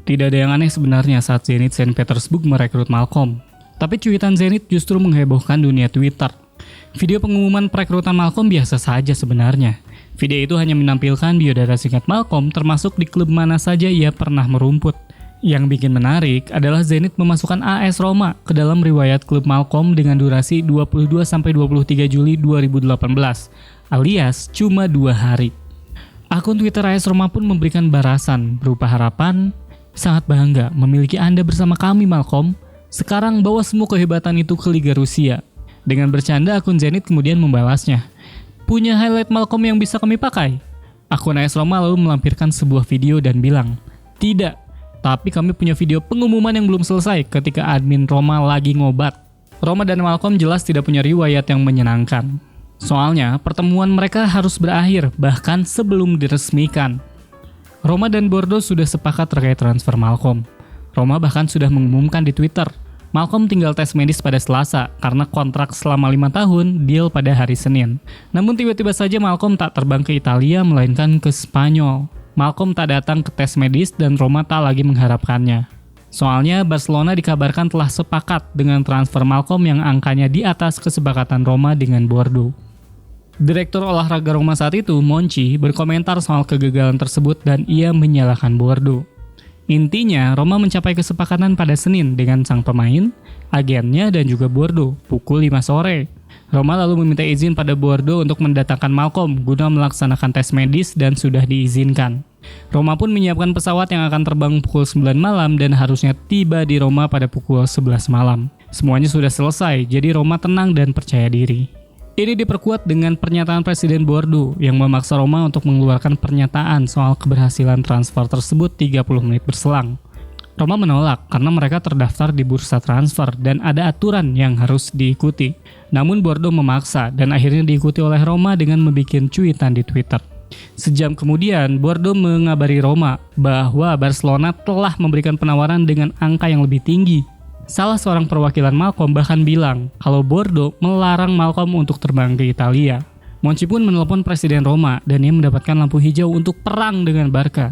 Tidak ada yang aneh sebenarnya saat Zenit Saint Petersburg merekrut Malcolm. Tapi cuitan Zenit justru menghebohkan dunia Twitter. Video pengumuman perekrutan Malcolm biasa saja sebenarnya. Video itu hanya menampilkan biodata singkat Malcolm termasuk di klub mana saja ia pernah merumput. Yang bikin menarik adalah Zenit memasukkan AS Roma ke dalam riwayat klub Malcolm dengan durasi 22-23 Juli 2018, alias cuma 2 hari. Akun Twitter AS Roma pun memberikan balasan berupa harapan, "Sangat bangga memiliki Anda bersama kami, Malcolm. Sekarang bawa semua kehebatan itu ke Liga Rusia." Dengan bercanda, akun Zenit kemudian membalasnya, "Punya highlight Malcolm yang bisa kami pakai?" Akun AS Roma lalu melampirkan sebuah video dan bilang, "Tidak, tapi kami punya video pengumuman yang belum selesai ketika admin Roma lagi ngobat." Roma dan Malcolm jelas tidak punya riwayat yang menyenangkan. Soalnya, pertemuan mereka harus berakhir bahkan sebelum diresmikan. Roma dan Bordeaux sudah sepakat terkait transfer Malcolm. Roma bahkan sudah mengumumkan di Twitter, Malcolm tinggal tes medis pada Selasa karena kontrak selama 5 tahun, deal pada hari Senin. Namun tiba-tiba saja Malcolm tak terbang ke Italia melainkan ke Spanyol. Malcolm tak datang ke tes medis dan Roma tak lagi mengharapkannya. Soalnya Barcelona dikabarkan telah sepakat dengan transfer Malcolm yang angkanya di atas kesepakatan Roma dengan Bordeaux. Direktur olahraga Roma saat itu, Monchi, berkomentar soal kegagalan tersebut dan ia menyalahkan Bordeaux. Intinya, Roma mencapai kesepakatan pada Senin dengan sang pemain, agennya, dan juga Bordeaux pukul 5 sore. Roma lalu meminta izin pada Bordeaux untuk mendatangkan Malcolm guna melaksanakan tes medis dan sudah diizinkan. Roma pun menyiapkan pesawat yang akan terbang pukul 9 malam dan harusnya tiba di Roma pada pukul 11 malam. Semuanya sudah selesai, jadi Roma tenang dan percaya diri. Ini diperkuat dengan pernyataan Presiden Bordeaux yang memaksa Roma untuk mengeluarkan pernyataan soal keberhasilan transfer tersebut 30 menit berselang. Roma menolak karena mereka terdaftar di bursa transfer dan ada aturan yang harus diikuti. Namun Bordeaux memaksa dan akhirnya diikuti oleh Roma dengan membuat cuitan di Twitter. Sejam kemudian, Bordeaux mengabari Roma bahwa Barcelona telah memberikan penawaran dengan angka yang lebih tinggi. Salah seorang perwakilan Malcolm bahkan bilang kalau Bordeaux melarang Malcolm untuk terbang ke Italia. Monchi pun menelepon Presiden Roma dan ia mendapatkan lampu hijau untuk perang dengan Barca.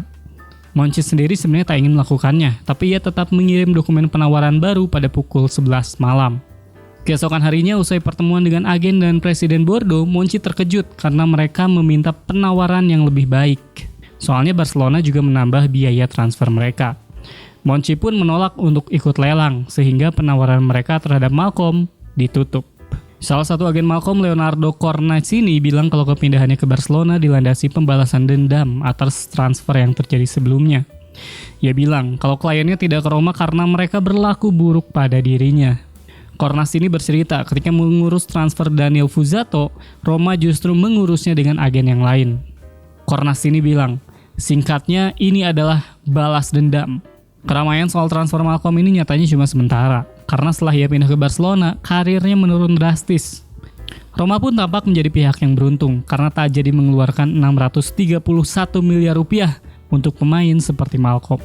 Monchi sendiri sebenarnya tak ingin melakukannya, tapi ia tetap mengirim dokumen penawaran baru pada pukul 11 malam. Keesokan harinya usai pertemuan dengan agen dan Presiden Bordeaux, Monchi terkejut karena mereka meminta penawaran yang lebih baik. Soalnya Barcelona juga menambah biaya transfer mereka. Monchi pun menolak untuk ikut lelang, sehingga penawaran mereka terhadap Malcolm ditutup. Salah satu agen Malcolm, Leonardo Cornacini, bilang kalau kepindahannya ke Barcelona dilandasi pembalasan dendam atas transfer yang terjadi sebelumnya. Ia bilang kalau kliennya tidak ke Roma karena mereka berlaku buruk pada dirinya. Cornacini bercerita ketika mengurus transfer Daniel Fuzato, Roma justru mengurusnya dengan agen yang lain. Cornacini bilang, singkatnya ini adalah balas dendam. Keramaian soal transfer Malcolm ini nyatanya cuma sementara, karena setelah ia pindah ke Barcelona, karirnya menurun drastis. Roma pun tampak menjadi pihak yang beruntung, karena tak jadi mengeluarkan 631 miliar rupiah untuk pemain seperti Malcolm.